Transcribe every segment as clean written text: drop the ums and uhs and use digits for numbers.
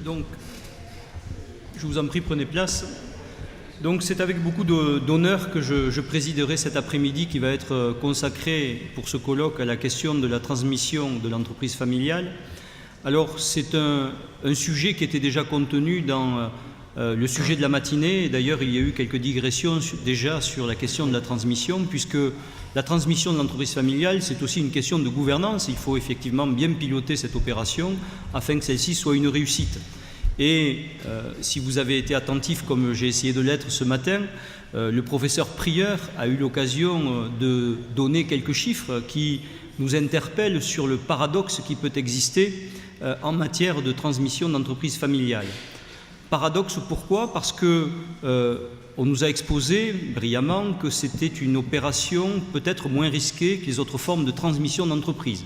Donc, je vous en prie, prenez place. Donc, c'est avec beaucoup d'honneur que je présiderai cet après-midi qui va être consacré pour ce colloque à la question de la transmission de l'entreprise familiale. Alors, c'est un sujet qui était déjà contenu dans le sujet de la matinée. D'ailleurs, il y a eu quelques digressions déjà sur la question de la transmission, puisque la transmission de l'entreprise familiale, c'est aussi une question de gouvernance. Il faut effectivement bien piloter cette opération afin que celle-ci soit une réussite. Et si vous avez été attentif, comme j'ai essayé de l'être ce matin, le professeur Prieur a eu l'occasion de donner quelques chiffres qui nous interpellent sur le paradoxe qui peut exister en matière de transmission d'entreprise familiale. Paradoxe pourquoi? Parce que on nous a exposé brillamment que c'était une opération peut-être moins risquée que les autres formes de transmission d'entreprise.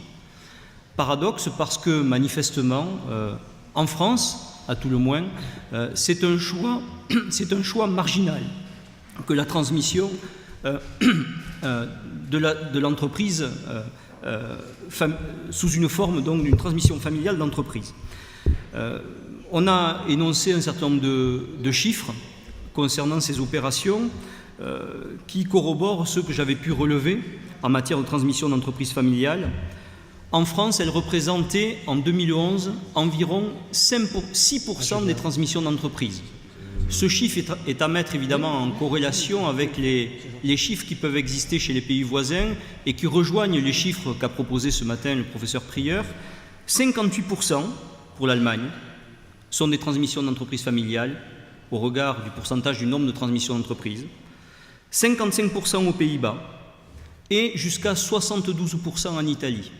Paradoxe parce que manifestement, en France, à tout le moins, c'est un choix marginal que la transmission de l'entreprise sous une forme donc d'une transmission familiale d'entreprise. On a énoncé un certain nombre de chiffres concernant ces opérations qui corroborent ceux que j'avais pu relever en matière de transmission d'entreprise familiale. En France, elle représentait en 2011 environ 6% des transmissions d'entreprises. Ce chiffre est à mettre évidemment en corrélation avec les chiffres qui peuvent exister chez les pays voisins et qui rejoignent les chiffres qu'a proposé ce matin le professeur Prieur. 58% pour l'Allemagne sont des transmissions d'entreprises familiales au regard du pourcentage du nombre de transmissions d'entreprises, 55% aux Pays-Bas et jusqu'à 72% en Italie.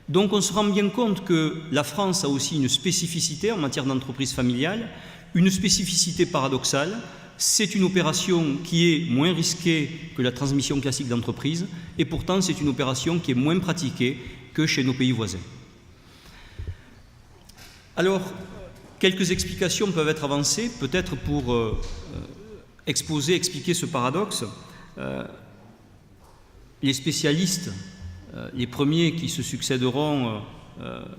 Donc on se rend bien compte que la France a aussi une spécificité en matière d'entreprise familiale, une spécificité paradoxale. C'est une opération qui est moins risquée que la transmission classique d'entreprise et pourtant c'est une opération qui est moins pratiquée que chez nos pays voisins. Alors, quelques explications peuvent être avancées, peut-être pour expliquer ce paradoxe. Les spécialistes, les premiers qui se succéderont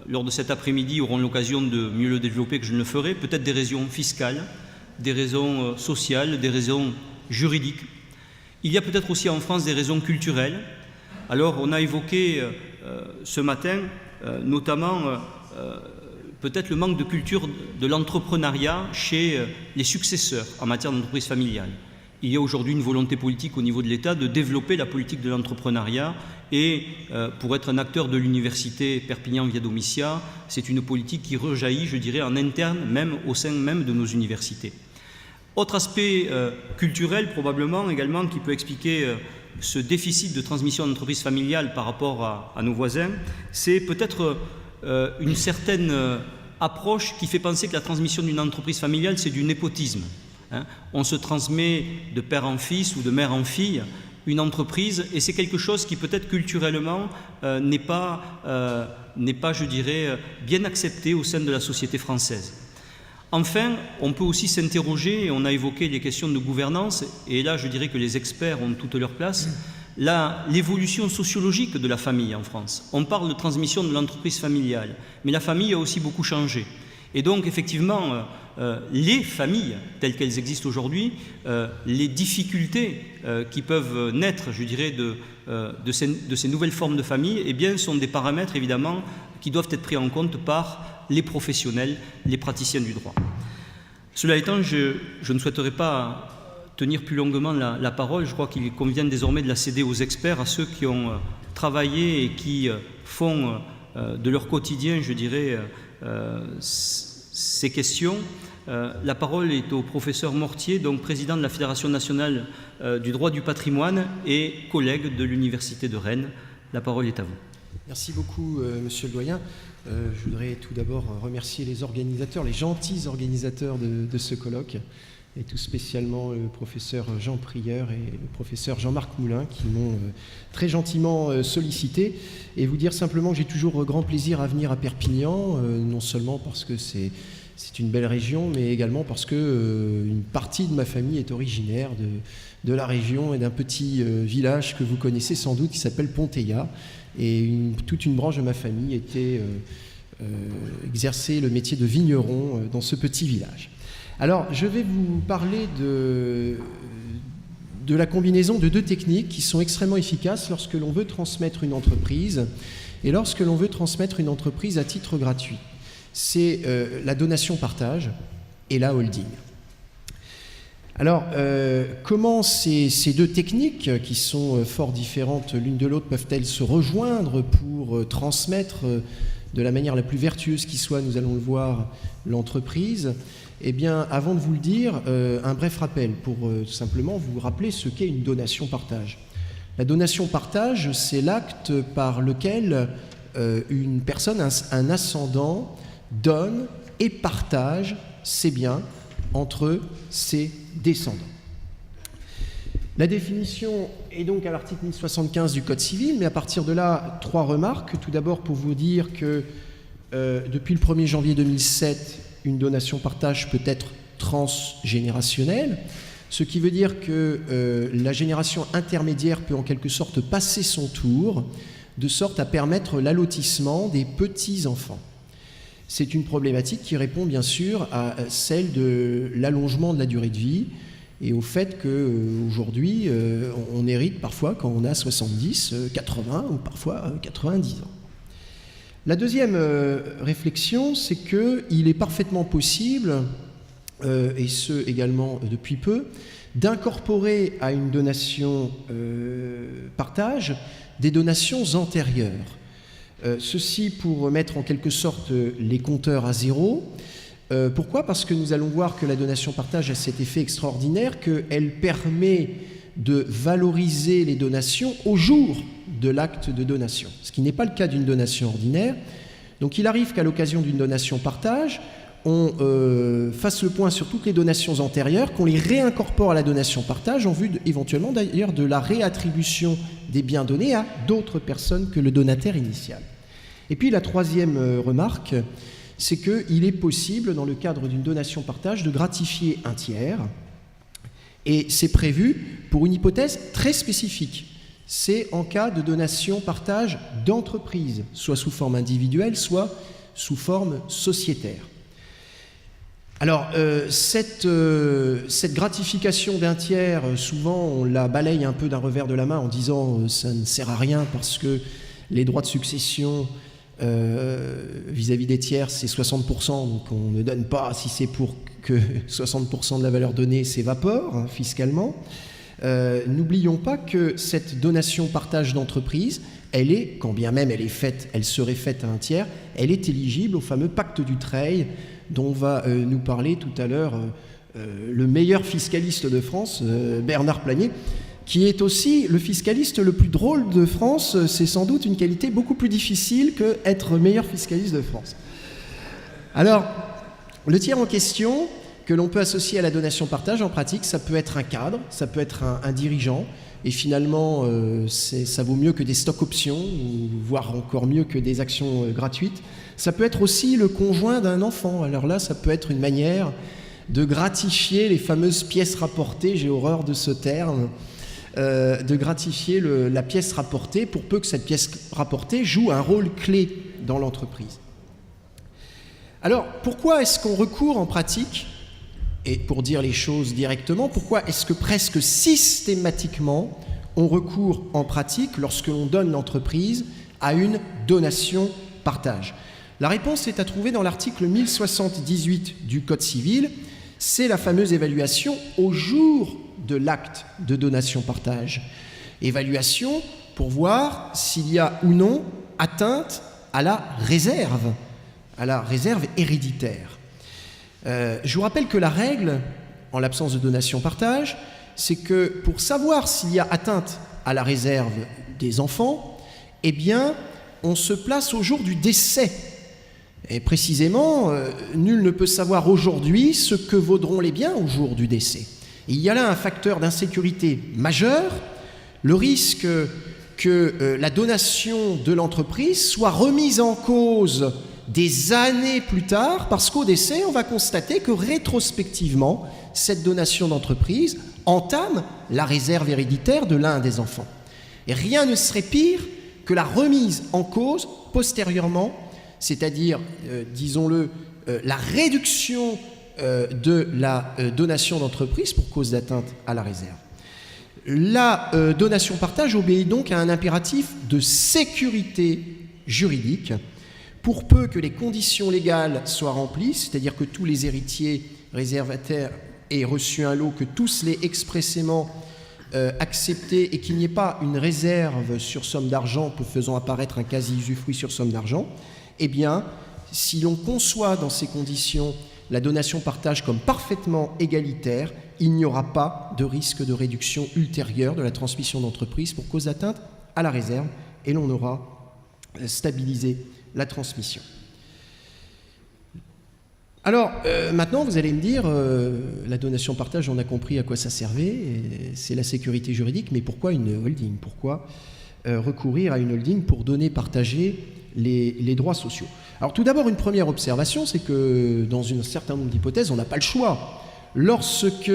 lors de cet après-midi auront l'occasion de mieux le développer que je ne le ferai, peut-être des raisons fiscales, des raisons sociales, des raisons juridiques. Il y a peut-être aussi en France des raisons culturelles. Alors, on a évoqué ce matin notamment peut-être le manque de culture de l'entrepreneuriat chez les successeurs en matière d'entreprise familiale. Il y a aujourd'hui une volonté politique au niveau de l'État de développer la politique de l'entrepreneuriat et pour être un acteur de l'université Perpignan Via Domitia, c'est une politique qui rejaillit, je dirais, en interne, même au sein même de nos universités. Autre aspect culturel probablement également qui peut expliquer ce déficit de transmission d'entreprise familiale par rapport à nos voisins, c'est peut-être une certaine approche qui fait penser que la transmission d'une entreprise familiale, c'est du népotisme. On se transmet de père en fils ou de mère en fille une entreprise et c'est quelque chose qui peut-être culturellement n'est pas, je dirais, bien accepté au sein de la société française. Enfin, on peut aussi s'interroger, et on a évoqué les questions de gouvernance, et là je dirais que les experts ont toute leur place, l'évolution sociologique de la famille en France. On parle de transmission de l'entreprise familiale, mais la famille a aussi beaucoup changé. Et donc, effectivement, les familles telles qu'elles existent aujourd'hui, les difficultés qui peuvent naître, je dirais, de ces nouvelles formes de famille, eh bien, sont des paramètres, évidemment, qui doivent être pris en compte par les professionnels, les praticiens du droit. Cela étant, je ne souhaiterais pas tenir plus longuement la parole. Je crois qu'il convient désormais de la céder aux experts, à ceux qui ont travaillé et qui font de leur quotidien, je dirais, ces questions. La parole est au professeur Mortier, donc président de la Fédération nationale du droit du patrimoine et collègue de l'Université de Rennes. La parole est à vous. Merci beaucoup, monsieur le doyen. Je voudrais tout d'abord remercier les organisateurs, les gentils organisateurs de ce colloque, et tout spécialement le professeur Jean Prieur et le professeur Jean-Marc Moulin qui m'ont très gentiment sollicité, et vous dire simplement que j'ai toujours grand plaisir à venir à Perpignan, non seulement parce que c'est une belle région, mais également parce que une partie de ma famille est originaire de la région et d'un petit village que vous connaissez sans doute qui s'appelle Ponteilla, et toute une branche de ma famille était exercer le métier de vigneron dans ce petit village. Alors, je vais vous parler de la combinaison de deux techniques qui sont extrêmement efficaces lorsque l'on veut transmettre une entreprise et lorsque l'on veut transmettre une entreprise à titre gratuit. C'est la donation-partage et la holding. Alors, comment ces deux techniques, qui sont fort différentes l'une de l'autre, peuvent-elles se rejoindre pour transmettre de la manière la plus vertueuse qui soit, nous allons le voir, l'entreprise? Eh bien, avant de vous le dire, un bref rappel pour tout simplement vous rappeler ce qu'est une donation-partage. La donation-partage, c'est l'acte par lequel une personne, un ascendant, donne et partage ses biens entre ses descendants. La définition est donc à l'article 1075 du Code civil, mais à partir de là, 3 remarques. Tout d'abord, pour vous dire que depuis le 1er janvier 2007, une donation-partage peut être transgénérationnelle, ce qui veut dire que la génération intermédiaire peut en quelque sorte passer son tour, de sorte à permettre l'allotissement des petits-enfants. C'est une problématique qui répond bien sûr à celle de l'allongement de la durée de vie et au fait qu'aujourd'hui, on hérite parfois quand on a 70, 80 ou parfois 90 ans. La deuxième réflexion, c'est qu'il est parfaitement possible, et ce également depuis peu, d'incorporer à une donation partage des donations antérieures. Ceci pour mettre en quelque sorte les compteurs à zéro. Pourquoi ? Parce que nous allons voir que la donation-partage a cet effet extraordinaire qu'elle permet de valoriser les donations au jour de l'acte de donation, ce qui n'est pas le cas d'une donation ordinaire. Donc il arrive qu'à l'occasion d'une donation-partage, on fasse le point sur toutes les donations antérieures, qu'on les réincorpore à la donation-partage en vue éventuellement d'ailleurs de la réattribution des biens donnés à d'autres personnes que le donataire initial. Et puis la troisième remarque, c'est qu'il est possible, dans le cadre d'une donation-partage, de gratifier un tiers, et c'est prévu pour une hypothèse très spécifique. C'est en cas de donation-partage d'entreprise, soit sous forme individuelle, soit sous forme sociétaire. Alors, cette gratification d'un tiers, souvent on la balaye un peu d'un revers de la main en disant ça ne sert à rien parce que les droits de succession vis-à-vis des tiers, c'est 60%, donc on ne donne pas si c'est pour que 60% de la valeur donnée s'évapore fiscalement. N'oublions pas que cette donation-partage d'entreprise, elle est, quand bien même elle serait faite à un tiers, elle est éligible au fameux pacte du Treil dont va nous parler tout à l'heure le meilleur fiscaliste de France, Bernard Planier, qui est aussi le fiscaliste le plus drôle de France. C'est sans doute une qualité beaucoup plus difficile qu'être meilleur fiscaliste de France. Alors, le tiers en question, que l'on peut associer à la donation-partage, en pratique, ça peut être un cadre, ça peut être un dirigeant, et finalement, ça vaut mieux que des stock options, voire encore mieux que des actions gratuites. Ça peut être aussi le conjoint d'un enfant. Alors là, ça peut être une manière de gratifier les fameuses pièces rapportées, j'ai horreur de ce terme, de gratifier la pièce rapportée pour peu que cette pièce rapportée joue un rôle clé dans l'entreprise. Alors, pourquoi est-ce qu'on recourt en pratique, et pour dire les choses directement, pourquoi est-ce que presque systématiquement on recourt en pratique, lorsque l'on donne l'entreprise, à une donation-partage ? La réponse est à trouver dans l'article 1078 du Code civil. C'est la fameuse évaluation au jour de l'acte de donation-partage. Évaluation pour voir s'il y a ou non atteinte à la réserve héréditaire. Je vous rappelle que la règle, en l'absence de donation-partage, c'est que pour savoir s'il y a atteinte à la réserve des enfants, eh bien, on se place au jour du décès. Et précisément, nul ne peut savoir aujourd'hui ce que vaudront les biens au jour du décès. Et il y a là un facteur d'insécurité majeur, le risque que la donation de l'entreprise soit remise en cause des années plus tard, parce qu'au décès, on va constater que rétrospectivement, cette donation d'entreprise entame la réserve héréditaire de l'un des enfants. Et rien ne serait pire que la remise en cause postérieurement c'est-à-dire, disons-le, la réduction de la donation d'entreprise pour cause d'atteinte à la réserve. La donation-partage obéit donc à un impératif de sécurité juridique pour peu que les conditions légales soient remplies, c'est-à-dire que tous les héritiers réservataires aient reçu un lot, que tous l'aient expressément accepté et qu'il n'y ait pas une réserve sur somme d'argent faisant apparaître un quasi-usufruit sur somme d'argent, eh bien, si l'on conçoit dans ces conditions la donation-partage comme parfaitement égalitaire, il n'y aura pas de risque de réduction ultérieure de la transmission d'entreprise pour cause d'atteinte à la réserve et l'on aura stabilisé la transmission. Alors, maintenant, vous allez me dire, la donation-partage, on a compris à quoi ça servait, c'est la sécurité juridique, mais pourquoi une holding? Pourquoi recourir à une holding pour donner, partager les droits sociaux? Alors, tout d'abord, une première observation, c'est que dans un certain nombre d'hypothèses, on n'a pas le choix. Lorsque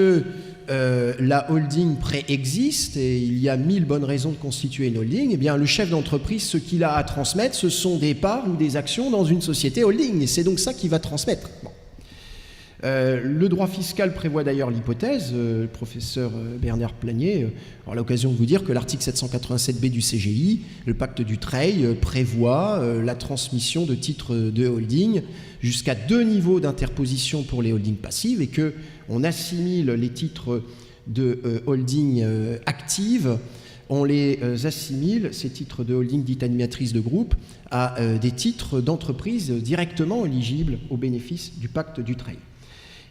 la holding préexiste, et il y a 1000 bonnes raisons de constituer une holding, eh bien, le chef d'entreprise, ce qu'il a à transmettre, ce sont des parts ou des actions dans une société holding, et c'est donc ça qu'il va transmettre. Bon. Le droit fiscal prévoit d'ailleurs l'hypothèse, le professeur Bernard Planier aura l'occasion de vous dire que l'article 787B du CGI, le pacte du Treil, prévoit la transmission de titres de holding jusqu'à 2 niveaux d'interposition pour les holdings passives et qu'on assimile les titres de holding actives, on les assimile, ces titres de holding dites animatrices de groupe, à des titres d'entreprise directement éligibles aux bénéfices du pacte du Treil.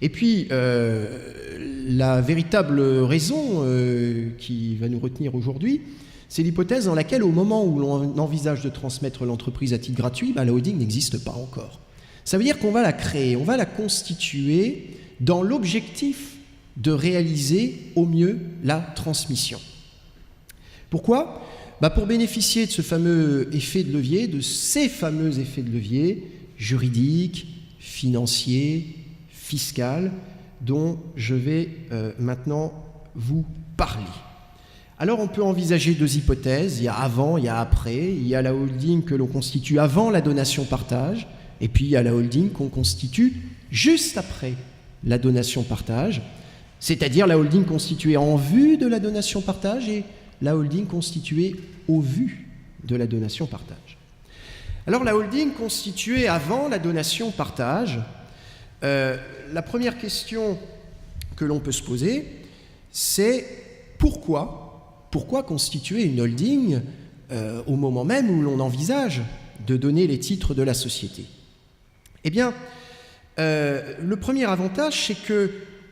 Et puis, la véritable raison qui va nous retenir aujourd'hui, c'est l'hypothèse dans laquelle, au moment où l'on envisage de transmettre l'entreprise à titre gratuit, la holding n'existe pas encore. Ça veut dire qu'on va la créer, on va la constituer dans l'objectif de réaliser au mieux la transmission. Pourquoi ? Pour bénéficier de ce fameux effet de levier, de ces fameux effets de levier juridiques, financiers, fiscal dont je vais maintenant vous parler. Alors on peut envisager 2 hypothèses, il y a avant, il y a après, il y a la holding que l'on constitue avant la donation-partage, et puis il y a la holding qu'on constitue juste après la donation-partage, c'est-à-dire la holding constituée en vue de la donation-partage et la holding constituée au vu de la donation-partage. Alors la holding constituée avant la donation-partage, la première question que l'on peut se poser, c'est pourquoi constituer une holding au moment même où l'on envisage de donner les titres de la société? Eh bien, le premier avantage, c'est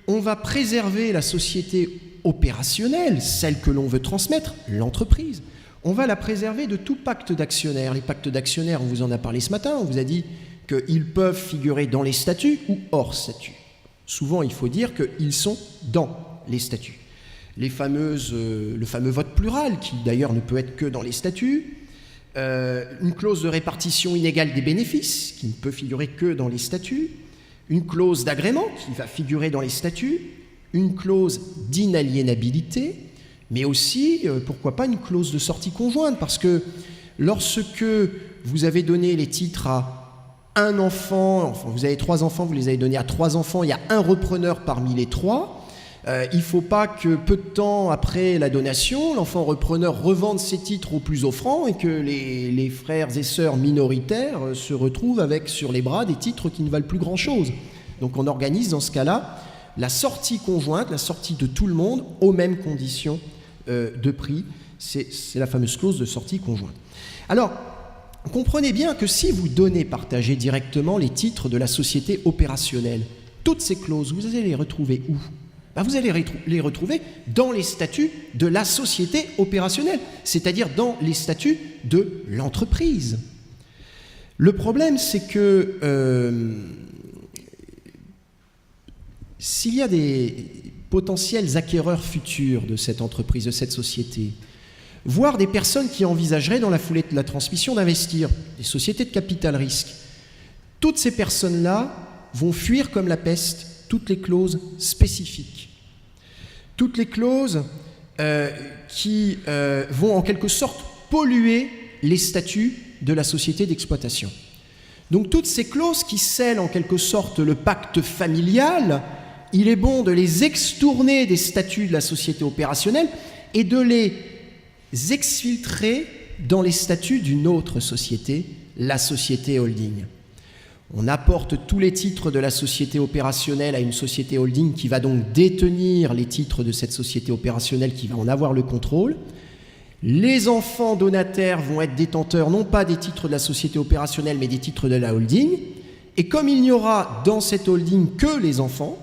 qu'on va préserver la société opérationnelle, celle que l'on veut transmettre, l'entreprise. On va la préserver de tout pacte d'actionnaires. Les pactes d'actionnaires, on vous en a parlé ce matin, on vous a dit qu'ils peuvent figurer dans les statuts ou hors statuts. Souvent, il faut dire qu'ils sont dans les statuts. Le fameux vote plural, qui d'ailleurs ne peut être que dans les statuts, une clause de répartition inégale des bénéfices, qui ne peut figurer que dans les statuts, une clause d'agrément, qui va figurer dans les statuts, une clause d'inaliénabilité, mais aussi, pourquoi pas, une clause de sortie conjointe, parce que lorsque vous avez donné les titres à un enfant, enfin vous avez 3 enfants, vous les avez donnés à 3 enfants, il y a un repreneur parmi les 3, il ne faut pas que peu de temps après la donation, l'enfant repreneur revende ses titres au plus offrant et que les frères et sœurs minoritaires se retrouvent avec sur les bras des titres qui ne valent plus grand-chose. Donc on organise dans ce cas-là la sortie conjointe, la sortie de tout le monde aux mêmes conditions de prix. C'est la fameuse clause de sortie conjointe. Alors, comprenez bien que si vous partagez directement les titres de la société opérationnelle, toutes ces clauses, vous allez les retrouver où ? Vous allez les retrouver dans les statuts de la société opérationnelle, c'est-à-dire dans les statuts de l'entreprise. Le problème, c'est que s'il y a des potentiels acquéreurs futurs de cette entreprise, de cette société, voire des personnes qui envisageraient dans la foulée de la transmission d'investir, des sociétés de capital risque, toutes ces personnes-là vont fuir comme la peste toutes les clauses spécifiques, toutes les clauses qui vont en quelque sorte polluer les statuts de la société d'exploitation. Donc toutes ces clauses qui scellent en quelque sorte le pacte familial, il est bon de les extourner des statuts de la société opérationnelle et de les exfiltrer dans les statuts d'une autre société, la société holding. On apporte tous les titres de la société opérationnelle à une société holding qui va donc détenir les titres de cette société opérationnelle, qui va en avoir le contrôle. Les enfants donataires vont être détenteurs non pas des titres de la société opérationnelle, mais des titres de la holding. Et comme il n'y aura dans cette holding que les enfants,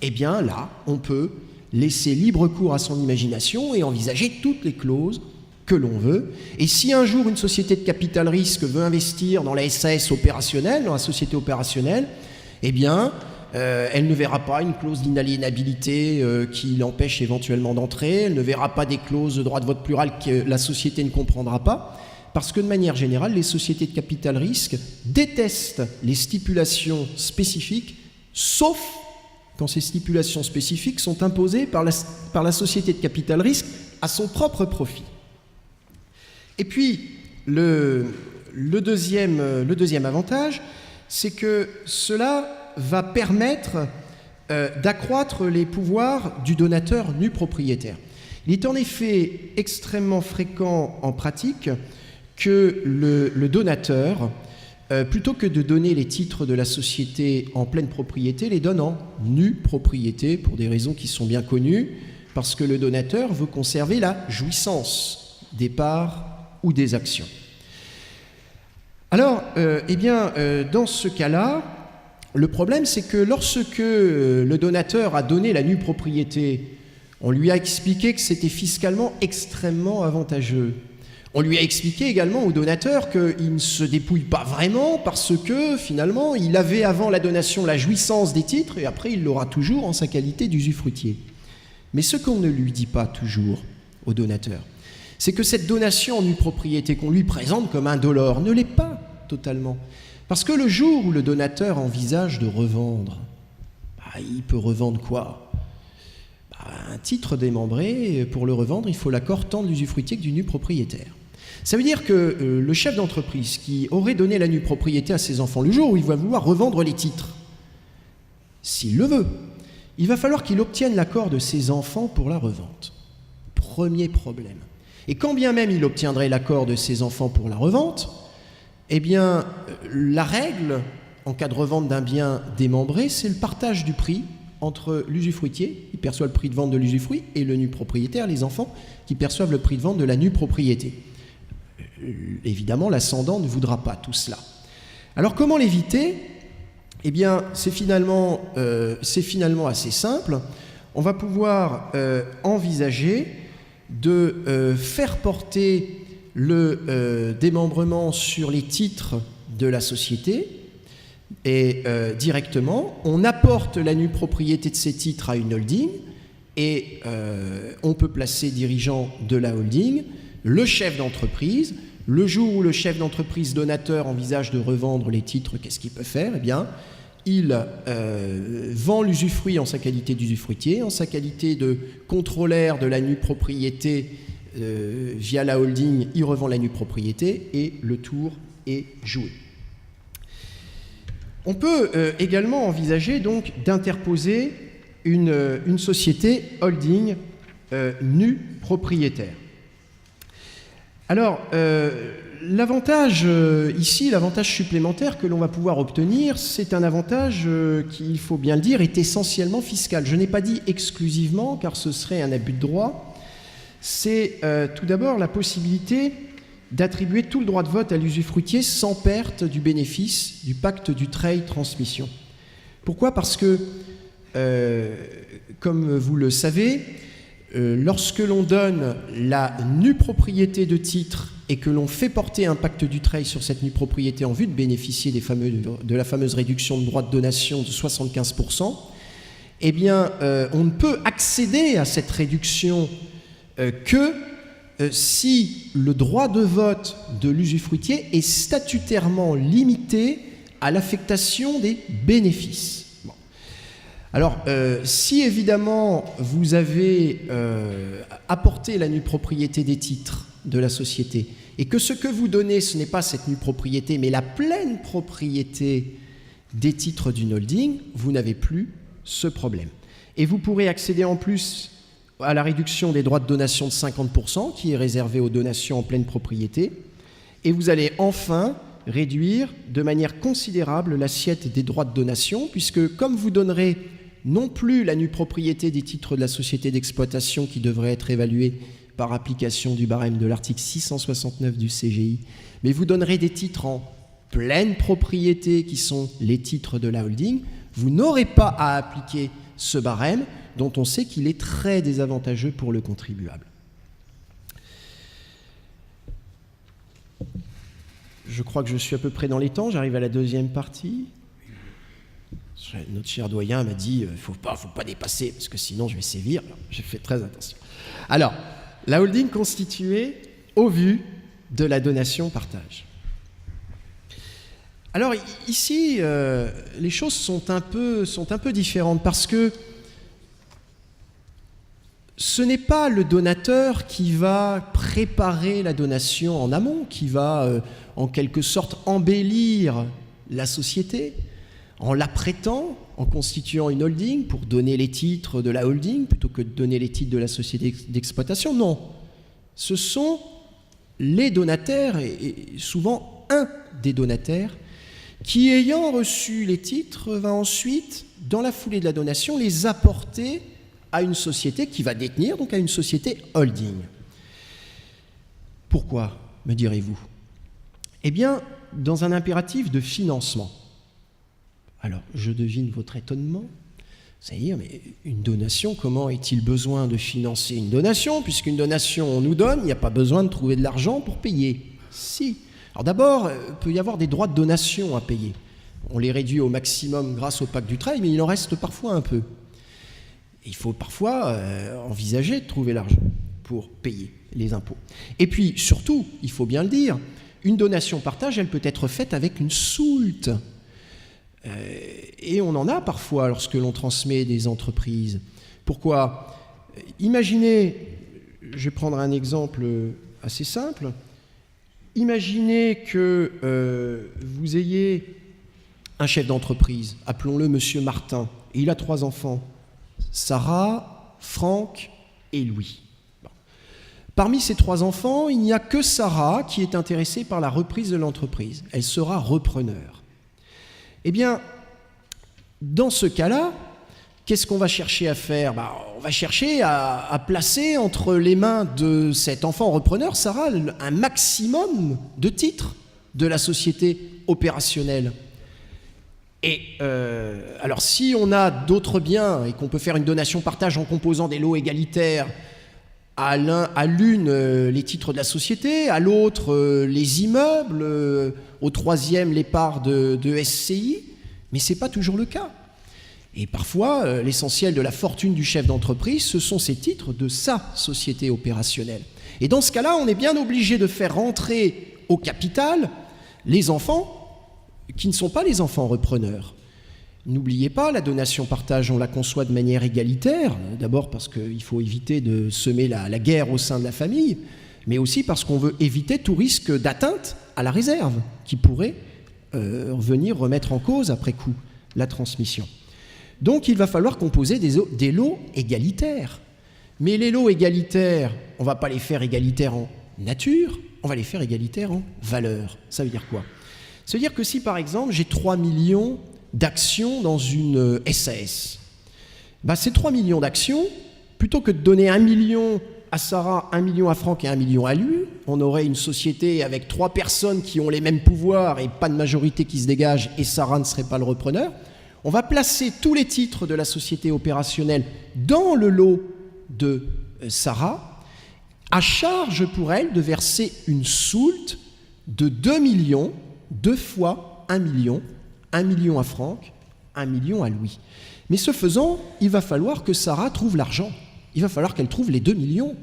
eh bien là, on peut laisser libre cours à son imagination et envisager toutes les clauses que l'on veut. Et si un jour une société de capital risque veut investir dans la SAS opérationnelle, dans la société opérationnelle, eh bien, elle ne verra pas une clause d'inaliénabilité qui l'empêche éventuellement d'entrer, elle ne verra pas des clauses de droit de vote plural que la société ne comprendra pas, parce que de manière générale, les sociétés de capital risque détestent les stipulations spécifiques, sauf quand ces stipulations spécifiques sont imposées par la société de capital risque à son propre profit. Et puis, le deuxième avantage, c'est que cela va permettre d'accroître les pouvoirs du donateur nu propriétaire. Il est en effet extrêmement fréquent en pratique que le donateur, plutôt que de donner les titres de la société en pleine propriété, les donne en nue propriété, pour des raisons qui sont bien connues, parce que le donateur veut conserver la jouissance des parts ou des actions. Alors, dans ce cas-là, le problème, c'est que lorsque le donateur a donné la nue propriété, on lui a expliqué que c'était fiscalement extrêmement avantageux. On lui a expliqué également au donateur qu'il ne se dépouille pas vraiment parce que, finalement, il avait avant la donation la jouissance des titres et après, il l'aura toujours en sa qualité d'usufruitier. Mais ce qu'on ne lui dit pas toujours au donateur, c'est que cette donation en nue propriété qu'on lui présente comme indolore ne l'est pas totalement. Parce que le jour où le donateur envisage de revendre, il peut revendre quoi ? Un titre démembré, pour le revendre, il faut l'accord tant de l'usufruitier que du nu propriétaire. Ça veut dire que le chef d'entreprise qui aurait donné la nue propriété à ses enfants, le jour où il va vouloir revendre les titres, s'il le veut, il va falloir qu'il obtienne l'accord de ses enfants pour la revente. Premier problème. Et quand bien même il obtiendrait l'accord de ses enfants pour la revente, eh bien, la règle, en cas de revente d'un bien démembré, c'est le partage du prix entre l'usufruitier, qui perçoit le prix de vente de l'usufruit, et le nu propriétaire, les enfants, qui perçoivent le prix de vente de la nue propriété. Évidemment, l'ascendant ne voudra pas tout cela. Alors, comment l'éviter ? Eh bien, c'est finalement assez simple. On va pouvoir envisager de faire porter le démembrement sur les titres de la société et directement, on apporte la nue propriété de ces titres à une holding et on peut placer dirigeant de la holding, le chef d'entreprise. Le jour où le chef d'entreprise donateur envisage de revendre les titres, qu'est-ce qu'il peut faire ? Eh bien, il vend l'usufruit en sa qualité d'usufruitier, en sa qualité de contrôleur de la nue propriété via la holding, il revend la nue propriété et le tour est joué. On peut également envisager donc d'interposer une société holding nue propriétaire. Alors, l'avantage ici, l'avantage supplémentaire que l'on va pouvoir obtenir, c'est un avantage qui, il faut bien le dire, est essentiellement fiscal. Je n'ai pas dit exclusivement, car ce serait un abus de droit. C'est tout d'abord la possibilité d'attribuer tout le droit de vote à l'usufruitier sans perte du bénéfice du pacte du trade transmission. Pourquoi ? Parce que, comme vous le savez, lorsque l'on donne la nue propriété de titre et que l'on fait porter un pacte du trade sur cette nue propriété en vue de bénéficier de la fameuse réduction de droit de donation de 75%, eh bien, on ne peut accéder à cette réduction que si le droit de vote de l'usufruitier est statutairement limité à l'affectation des bénéfices. Bon. Alors, si évidemment vous avez apporté la nue propriété des titres de la société et que ce que vous donnez, ce n'est pas cette nue propriété, mais la pleine propriété des titres d'une holding, vous n'avez plus ce problème. Et vous pourrez accéder en plus à la réduction des droits de donation de 50%, qui est réservée aux donations en pleine propriété, et vous allez enfin réduire de manière considérable l'assiette des droits de donation, puisque comme vous donnerez non plus la nue propriété des titres de la société d'exploitation qui devrait être évaluée par application du barème de l'article 669 du CGI, mais vous donnerez des titres en pleine propriété qui sont les titres de la holding, vous n'aurez pas à appliquer ce barème dont on sait qu'il est très désavantageux pour le contribuable. Je crois que je suis à peu près dans les temps, j'arrive à la deuxième partie. Notre cher doyen m'a dit, il ne faut pas dépasser, parce que sinon je vais sévir. J'ai fait très attention. Alors, la holding constituée au vu de la donation-partage. Alors ici, les choses sont un peu différentes, parce que ce n'est pas le donateur qui va préparer la donation en amont, qui va en quelque sorte embellir la société en l'apprêtant, en constituant une holding pour donner les titres de la holding plutôt que de donner les titres de la société d'exploitation. Non, ce sont les donataires, et souvent un des donataires, qui, ayant reçu les titres, va ensuite, dans la foulée de la donation, les apporter à une société qui va détenir, donc à une société holding. Pourquoi, me direz-vous? Eh bien, dans un impératif de financement. Alors, je devine votre étonnement. C'est-à-dire, mais une donation, comment est-il besoin de financer une donation? Puisqu'une donation, on nous donne, il n'y a pas besoin de trouver de l'argent pour payer. Si. Alors d'abord, il peut y avoir des droits de donation à payer. On les réduit au maximum grâce au pacte Dutreil, mais il en reste parfois un peu. Il faut parfois envisager de trouver l'argent pour payer les impôts. Et puis, surtout, il faut bien le dire, une donation-partage, elle peut être faite avec une soulte. Et on en a parfois lorsque l'on transmet des entreprises. Pourquoi? Imaginez, je vais prendre un exemple assez simple, imaginez que vous ayez un chef d'entreprise, appelons-le Monsieur Martin, et il a 3 enfants, Sarah, Franck et Louis. Bon. Parmi ces 3 enfants, il n'y a que Sarah qui est intéressée par la reprise de l'entreprise. Elle sera repreneur. Eh bien, dans ce cas-là, qu'est-ce qu'on va chercher à faire? On va chercher à placer entre les mains de cet enfant repreneur, Sarah, un maximum de titres de la société opérationnelle. Et alors, si on a d'autres biens et qu'on peut faire une donation-partage en composant des lots égalitaires, à l'une les titres de la société, à l'autre les immeubles, au troisième les parts de SCI, mais ce n'est pas toujours le cas. Et parfois, l'essentiel de la fortune du chef d'entreprise, ce sont ces titres de sa société opérationnelle. Et dans ce cas-là, on est bien obligé de faire rentrer au capital les enfants qui ne sont pas les enfants repreneurs. N'oubliez pas, la donation-partage, on la conçoit de manière égalitaire, d'abord parce qu'il faut éviter de semer la guerre au sein de la famille, mais aussi parce qu'on veut éviter tout risque d'atteinte à la réserve qui pourrait venir remettre en cause après coup la transmission. Donc il va falloir composer des lots égalitaires. Mais les lots égalitaires, on ne va pas les faire égalitaires en nature, on va les faire égalitaires en valeur. Ça veut dire quoi? Ça veut dire que si par exemple j'ai 3 millions d'actions dans une SAS, ces 3 millions d'actions, plutôt que de donner 1 million à Sarah, 1 million à Franck et 1 million à lui, on aurait une société avec 3 personnes qui ont les mêmes pouvoirs et pas de majorité qui se dégage et Sarah ne serait pas le repreneur. On va placer tous les titres de la société opérationnelle dans le lot de Sarah, à charge pour elle de verser une soulte de 2 millions, 2 fois 1 million à Franck, 1 million à Louis. Mais ce faisant, il va falloir que Sarah trouve l'argent. Il va falloir qu'elle trouve les 2 millions.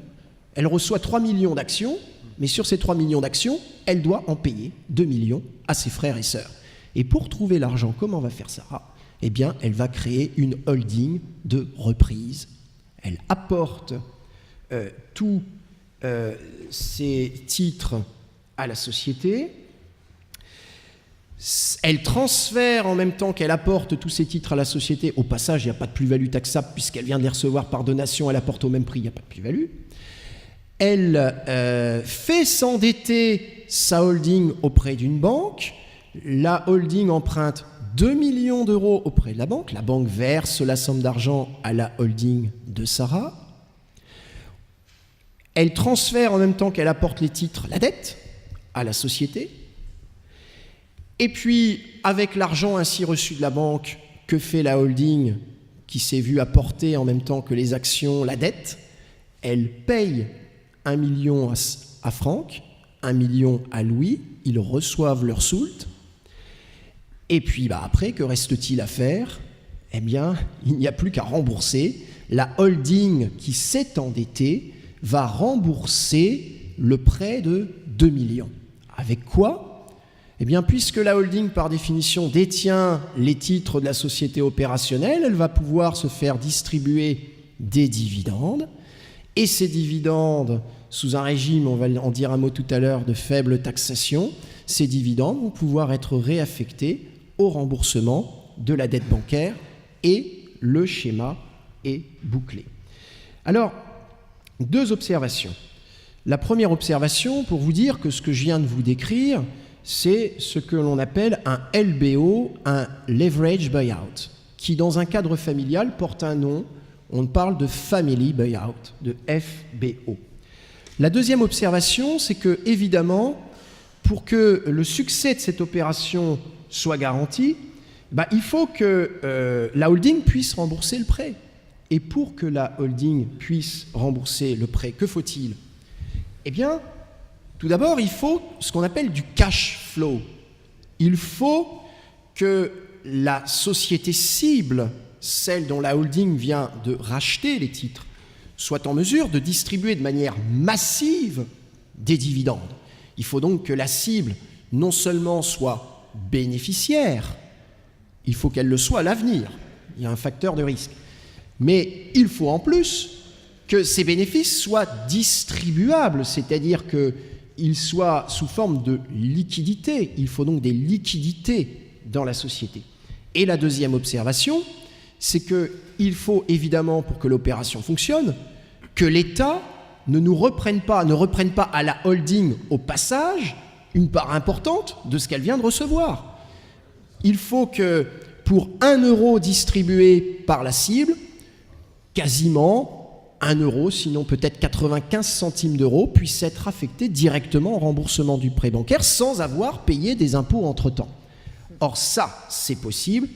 Elle reçoit 3 millions d'actions, mais sur ces 3 millions d'actions, elle doit en payer 2 millions à ses frères et sœurs. Et pour trouver l'argent, comment va faire Sarah? Eh bien, elle va créer une holding de reprise. Elle apporte tous ces titres à la société. Elle transfère en même temps qu'elle apporte tous ces titres à la société. Au passage, il n'y a pas de plus-value taxable puisqu'elle vient de les recevoir par donation, elle apporte au même prix, il n'y a pas de plus-value. Elle fait s'endetter sa holding auprès d'une banque. La holding emprunte 2 millions d'euros auprès de la banque verse la somme d'argent à la holding de Sarah. Elle transfère en même temps qu'elle apporte les titres, la dette, à la société. Et puis, avec l'argent ainsi reçu de la banque, que fait la holding qui s'est vue apporter en même temps que les actions, la dette? Elle paye 1 million à Franck, 1 million à Louis, ils reçoivent leur soult. Et puis après, que reste-t-il à faire? Eh bien, il n'y a plus qu'à rembourser. La holding qui s'est endettée va rembourser le prêt de 2 millions. Avec quoi? Eh bien, puisque la holding, par définition, détient les titres de la société opérationnelle, elle va pouvoir se faire distribuer des dividendes. Et ces dividendes, sous un régime, on va en dire un mot tout à l'heure, de faible taxation, ces dividendes vont pouvoir être réaffectés au remboursement de la dette bancaire et le schéma est bouclé. Alors, 2 observations. La première observation, pour vous dire que ce que je viens de vous décrire, c'est ce que l'on appelle un LBO, un Leverage Buyout, qui dans un cadre familial porte un nom, on parle de Family Buyout, de FBO. La deuxième observation, c'est que, évidemment, pour que le succès de cette opération soit garanti, il faut que la holding puisse rembourser le prêt. Et pour que la holding puisse rembourser le prêt, que faut-il? Eh bien, tout d'abord, il faut ce qu'on appelle du cash flow. Il faut que la société cible, celle dont la holding vient de racheter les titres, soit en mesure de distribuer de manière massive des dividendes. Il faut donc que la cible non seulement soit bénéficiaire, il faut qu'elle le soit à l'avenir. Il y a un facteur de risque. Mais il faut en plus que ces bénéfices soient distribuables, c'est-à-dire qu'ils soient sous forme de liquidité. Il faut donc des liquidités dans la société. Et la deuxième observation, c'est qu'il faut évidemment, pour que l'opération fonctionne, que l'État ne reprenne pas à la holding au passage une part importante de ce qu'elle vient de recevoir. Il faut que pour 1 euro distribué par la cible, quasiment 1 euro, sinon peut-être 95 centimes d'euros, puisse être affecté directement au remboursement du prêt bancaire sans avoir payé des impôts entre-temps. Or ça, c'est possible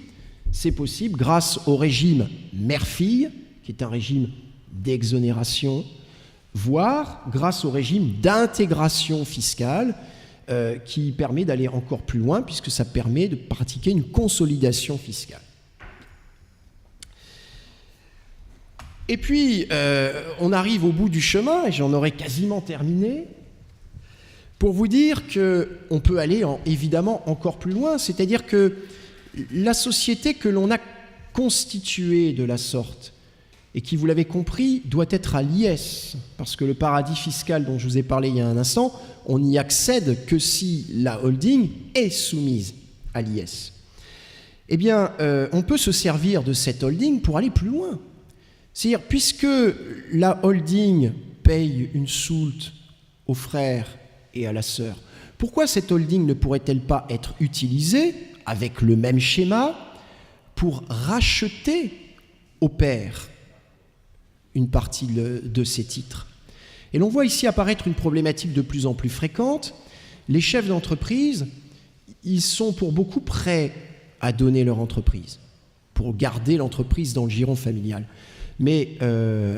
grâce au régime mère-fille, qui est un régime d'exonération, voire grâce au régime d'intégration fiscale, qui permet d'aller encore plus loin, puisque ça permet de pratiquer une consolidation fiscale. Et puis, on arrive au bout du chemin, et j'en aurai quasiment terminé, pour vous dire qu'on peut aller évidemment encore plus loin, c'est-à-dire que la société que l'on a constituée de la sorte, et qui, vous l'avez compris, doit être à l'IS, parce que le paradis fiscal dont je vous ai parlé il y a un instant, on n'y accède que si la holding est soumise à l'IS. Eh bien, on peut se servir de cette holding pour aller plus loin. C'est-à-dire, puisque la holding paye une soult aux frères et à la sœur, pourquoi cette holding ne pourrait-elle pas être utilisée, avec le même schéma, pour racheter au père une partie de ces titres? Et l'on voit ici apparaître une problématique de plus en plus fréquente. Les chefs d'entreprise, ils sont pour beaucoup prêts à donner leur entreprise, pour garder l'entreprise dans le giron familial. Mais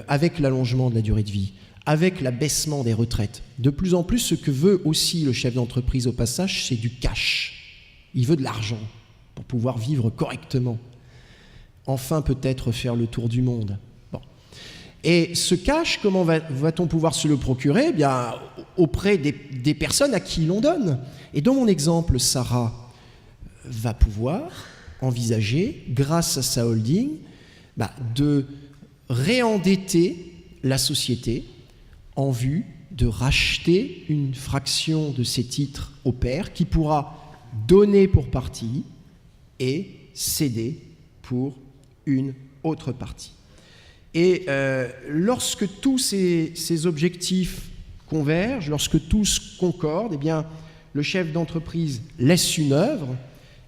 avec l'allongement de la durée de vie, avec l'abaissement des retraites, de plus en plus, ce que veut aussi le chef d'entreprise au passage, c'est du cash. Il veut de l'argent pour pouvoir vivre correctement. Enfin, peut-être faire le tour du monde. Bon. Et ce cash, comment va-t-on pouvoir se le procurer? Eh bien, auprès des personnes à qui l'on donne. Et dans mon exemple, Sarah va pouvoir envisager, grâce à sa holding, de réendetter la société en vue de racheter une fraction de ses titres au père qui pourra donner pour partie et céder pour une autre partie. Et lorsque tous ces objectifs convergent, lorsque tous concordent, eh bien, le chef d'entreprise laisse une œuvre,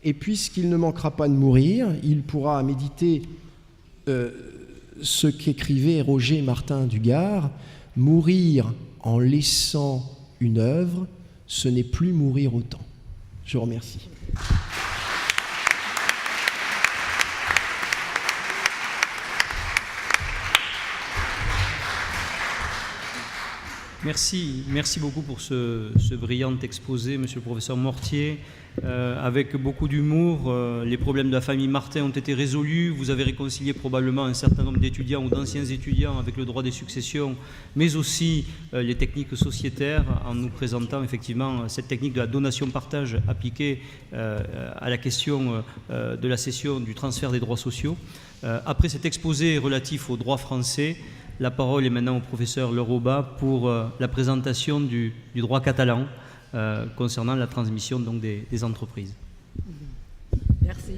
et puisqu'il ne manquera pas de mourir, il pourra méditer ce qu'écrivait Roger Martin Dugard: mourir en laissant une œuvre, ce n'est plus mourir autant. Je vous remercie. Merci beaucoup pour ce brillant exposé, monsieur le professeur Mortier. Avec beaucoup d'humour, les problèmes de la famille Martin ont été résolus. Vous avez réconcilié probablement un certain nombre d'étudiants ou d'anciens étudiants avec le droit des successions, mais aussi les techniques sociétaires, en nous présentant effectivement cette technique de la donation-partage appliquée à la question de la cession, du transfert des droits sociaux. Après cet exposé relatif au droit français, la parole est maintenant au professeur Leroba pour la présentation du droit catalan concernant la transmission donc, des entreprises. Merci.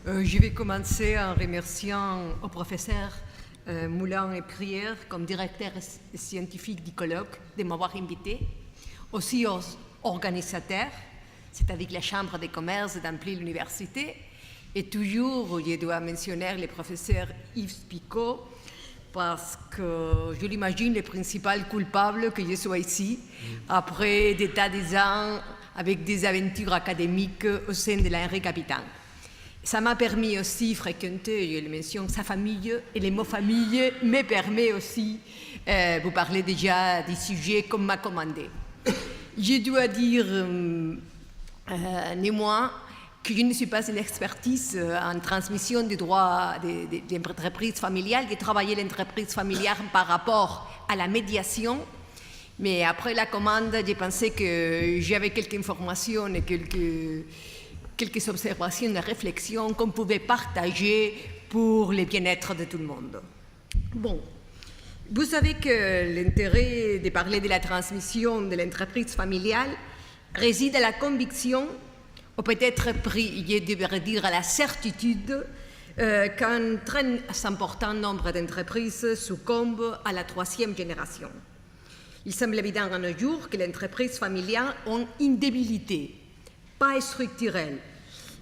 Je vais commencer en remerciant au professeur Moulin et Prière, comme directeur scientifique du colloque, de m'avoir invité, aussi aux organisateurs, c'est-à-dire la Chambre de commerce d'Ampli l'université, et toujours, je dois mentionner le professeur Yves Picot, parce que je l'imagine le principal coupable que je sois ici, après des tas de ans avec des aventures académiques au sein de l'Henri Capitaine. Ça m'a permis aussi de fréquenter, je le mentionne, sa famille, et le mot famille me permet aussi, vous parlez déjà des sujets qu'on m'a commandé. Je dois dire, néanmoins, que je ne suis pas une expertise en transmission des droits des entreprises familiales. J'ai travaillé l'entreprise familiale par rapport à la médiation, mais après la commande, j'ai pensé que j'avais quelques informations et quelques observations et réflexions qu'on pouvait partager pour le bien-être de tout le monde. Bon, vous savez que l'intérêt de parler de la transmission de l'entreprise familiale réside à la conviction, ou peut-être, je devrais dire, à la certitude qu'un très important nombre d'entreprises succombent à la troisième génération. Il semble évident à nos jours que les entreprises familiales ont une débilité, pas structurelle,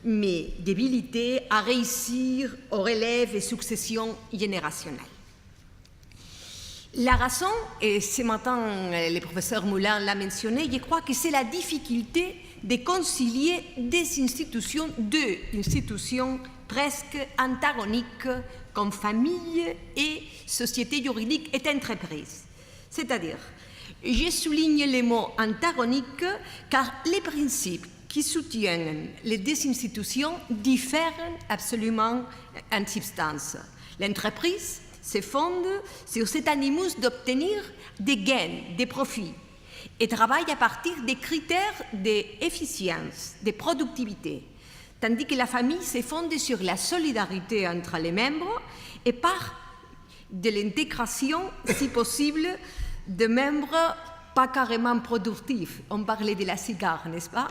mais débilité à réussir au relève et succession générationnelle. La raison, et ce matin le professeur Moulin l'a mentionné, je crois que c'est la difficulté de concilier deux institutions presque antagoniques comme famille et société juridique et entreprise. C'est-à-dire, je souligne les mots antagoniques car les principes qui soutiennent les deux institutions diffèrent absolument en substance. L'entreprise se fonde sur cet animus d'obtenir des gains, des profits, et travaille à partir des critères d'efficience, de productivité, tandis que la famille se fonde sur la solidarité entre les membres et par de l'intégration, si possible, de membres pas carrément productifs. On parlait de la cigare, n'est-ce pas?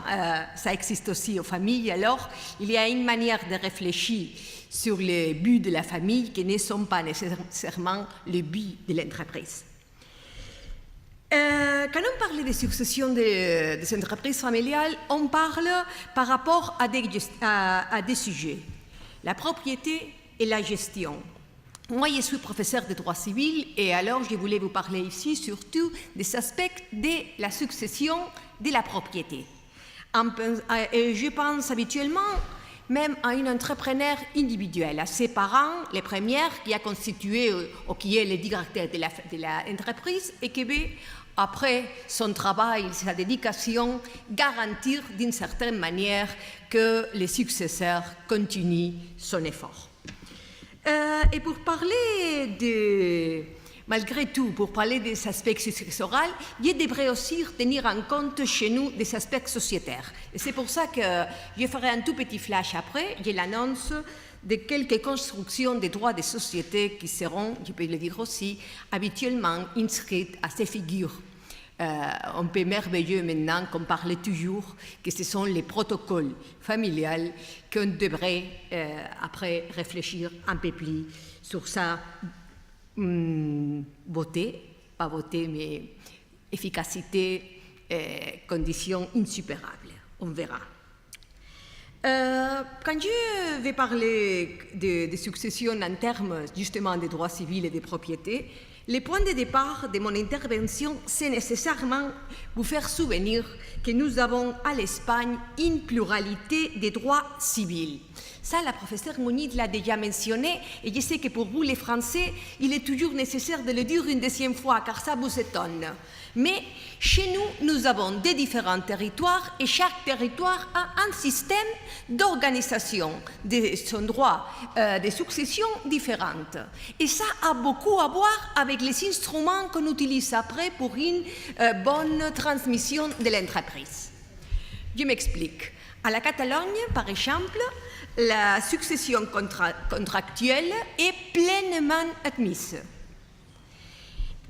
Ça existe aussi aux familles. Alors, il y a une manière de réfléchir sur les buts de la famille qui ne sont pas nécessairement les buts de l'entreprise. Quand on parle de succession des entreprises familiales, on parle par rapport à des sujets. La propriété et la gestion. Moi, je suis professeur de droit civil et alors je voulais vous parler ici surtout des aspects de la succession de la propriété. Je pense habituellement même à un entrepreneur individuel, à ses parents, les premières qui a constitué ou qui est le directeur de l'entreprise et qui veut, après son travail, sa dédication, garantir d'une certaine manière que les successeurs continuent son effort. Et pour parler malgré tout, pour parler des aspects successoraux, je devrais aussi tenir en compte chez nous des aspects sociétaires. Et c'est pour ça que je ferai un tout petit flash après, je l'annonce, de quelques constructions des droits des sociétés qui seront, je peux le dire aussi, habituellement inscrites à ces figures. On peut merveilleux maintenant qu'on parle toujours que ce sont les protocoles familiales qu'on devrait après réfléchir un peu plus sur sa beauté, pas beauté mais efficacité, conditions insupérables. On verra. Quand je vais parler de succession en termes justement des droits civils et des propriétés, le point de départ de mon intervention, c'est nécessairement vous faire souvenir que nous avons à l'Espagne une pluralité de droits civils. Ça, la professeure Muniz l'a déjà mentionné, et je sais que pour vous, les Français, il est toujours nécessaire de le dire une deuxième fois, car ça vous étonne. Mais chez nous, nous avons des différents territoires, et chaque territoire a un système d'organisation de son droit de succession différente. Et ça a beaucoup à voir avec les instruments qu'on utilise après pour une bonne transmission de l'entreprise. Je m'explique. À la Catalogne, par exemple, la succession contractuelle est pleinement admise.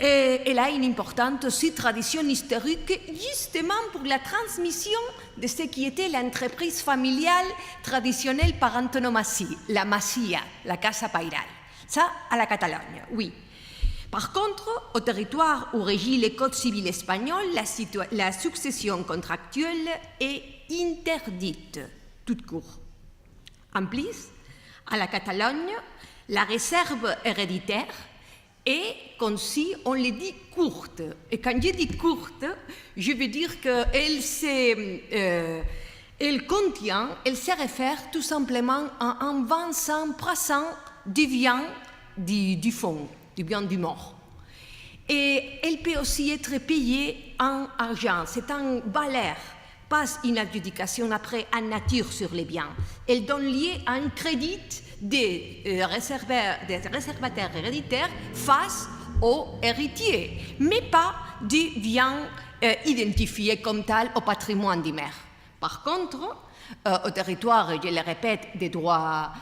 Et elle a une importante aussi tradition historique justement pour la transmission de ce qui était l'entreprise familiale traditionnelle par antonomasie, la Masia, la Casa Pairal. Ça, à la Catalogne, oui. Par contre, au territoire où régit le Code civil espagnol, la succession contractuelle est interdite, toute court. En plus, à la Catalogne, la réserve héréditaire est, comme si on le dit, courte. Et quand je dis courte, je veux dire qu'elle se réfère tout simplement à un 25% du bien du fond, du bien du mort. Et elle peut aussi être payée en argent, c'est un valeur, pas une adjudication après en nature sur les biens. Elle donne lieu à un crédit des réservataires héréditaires face aux héritiers, mais pas du bien identifié comme tel au patrimoine du maire. Par contre, au territoire, je le répète, des droits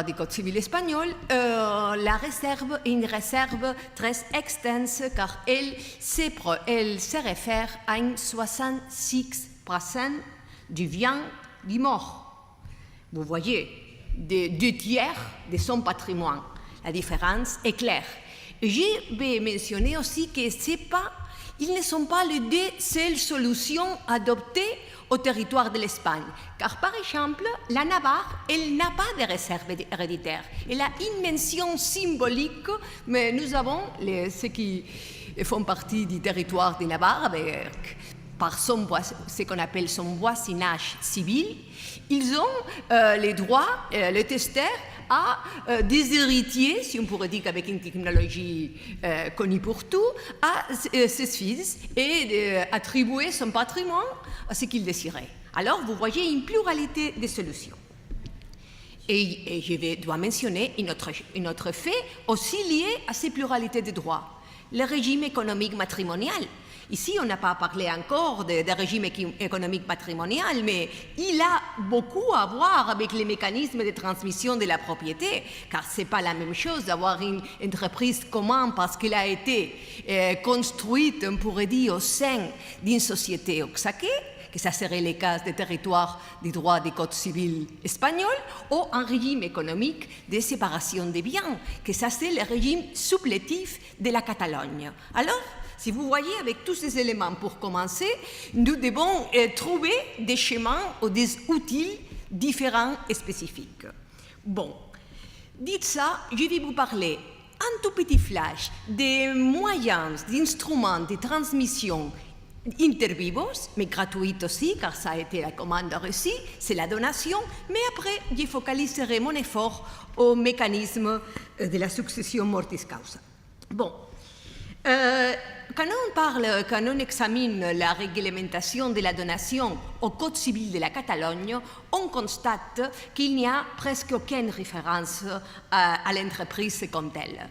du Code civil espagnol, la réserve est une réserve très extense car elle se réfère à un 66% du bien du mort. Vous voyez, de 2/3 de son patrimoine. La différence est claire. Je vais mentionner aussi que ils ne sont pas les deux seules solutions adoptées au territoire de l'Espagne. Car par exemple, la Navarre, elle n'a pas de réserve héréditaire. Elle a une mention symbolique, mais nous avons ceux qui font partie du territoire de Navarre, par ce qu'on appelle son voisinage civil, ils ont les droits, les testeurs, à des héritiers, si on pourrait dire qu'avec une technologie connue pour tout, à ses fils et attribuer son patrimoine à ce qu'il désirait. Alors, vous voyez une pluralité de solutions. Et je dois mentionner un autre fait aussi lié à ces pluralités de droits, le régime économique matrimonial. Ici, on n'a pas parlé encore de régime économique matrimonial, mais il a beaucoup à voir avec les mécanismes de transmission de la propriété, car ce n'est pas la même chose d'avoir une entreprise commune parce qu'elle a été construite, on pourrait dire, au sein d'une société oxaquée, que ça serait le cas des territoires du droit du Code civil espagnol, ou un régime économique de séparation des biens, que ça c'est le régime supplétif de la Catalogne. Alors, si vous voyez, avec tous ces éléments pour commencer, nous devons trouver des chemins ou des outils différents et spécifiques. Bon, dites ça, je vais vous parler un tout petit flash des moyens, d'instruments de transmission inter vivos, mais gratuits aussi, car ça a été la commande reçue, c'est la donation, mais après, je focaliserai mon effort au mécanisme de la succession mortis causa. Bon. Quand on examine la réglementation de la donation au Code civil de la Catalogne, on constate qu'il n'y a presque aucune référence à l'entreprise comme telle.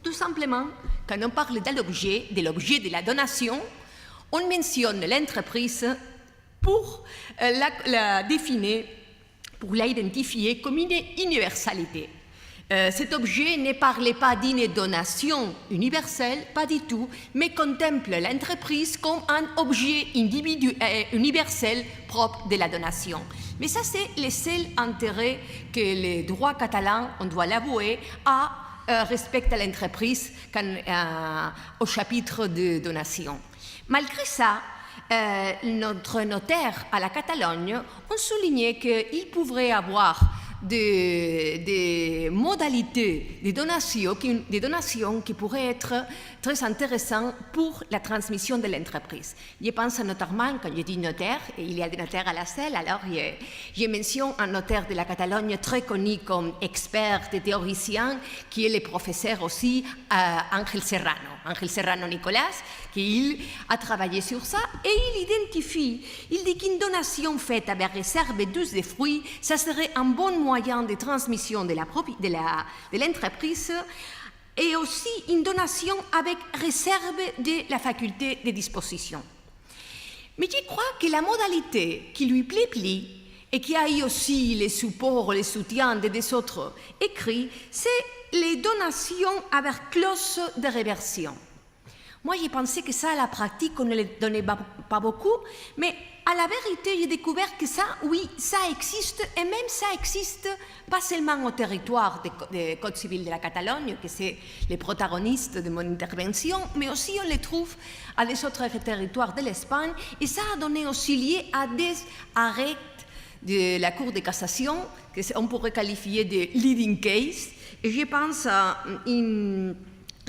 Tout simplement, quand on parle de l'objet de la donation, on mentionne l'entreprise pour la définir, pour l'identifier comme une universalité. Cet objet ne parle pas d'une donation universelle, pas du tout, mais contemple l'entreprise comme un objet universel propre de la donation. Mais ça, c'est le seul intérêt que les droits catalans, on doit l'avouer, respectent à l'entreprise au chapitre de donation. Malgré ça, notre notaire à la Catalogne ont souligné qu'il pourrait avoir des modalités de donation qui pourraient être très intéressantes pour la transmission de l'entreprise. Je pense notamment, quand je dis notaire, et il y a des notaires à la salle, alors je mentionne un notaire de la Catalogne très connu comme expert et théoricien, qui est le professeur aussi Ángel Serrano Nicolas, qui a travaillé sur ça, et il dit qu'une donation faite avec réserve douce de fruits, ça serait un bon moyen de transmission de l'entreprise, et aussi une donation avec réserve de la faculté de disposition. Mais je crois que la modalité qui lui plaît plus, et qui a eu aussi les supports, les soutiens des autres écrits, c'est les donations avec clause de réversion. Moi, j'ai pensé que ça, à la pratique, on ne le donnait pas beaucoup, mais à la vérité, j'ai découvert que ça, oui, ça existe, et même ça existe pas seulement au territoire du Code civil de la Catalogne, que c'est les protagonistes de mon intervention, mais aussi on les trouve à des autres territoires de l'Espagne, et ça a donné aussi lieu à des arrêts de la Cour de cassation, qu'on pourrait qualifier de leading case, et je pense à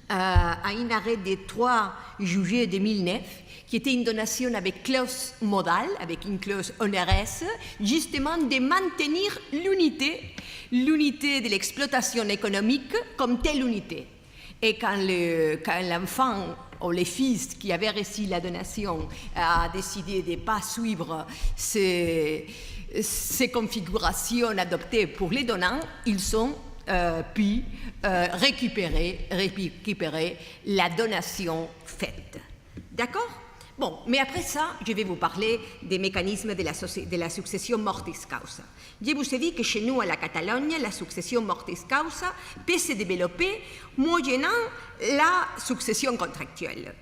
un arrêt de 3 juillet 2009, qui était une donation avec clause modale, avec une clause onéreuse, justement de maintenir l'unité de l'exploitation économique comme telle unité. Et quand l'enfant ou les fils qui avaient reçu la donation a décidé de ne pas suivre ces configurations adoptées pour les donnants, ils ont pu récupérer la donation faite. D'accord ? Bon, mais après ça, je vais vous parler des mécanismes de la succession mortis causa. Je vous ai dit que chez nous, à la Catalogne, la succession mortis causa peut se développer moyennant la succession contractuelle.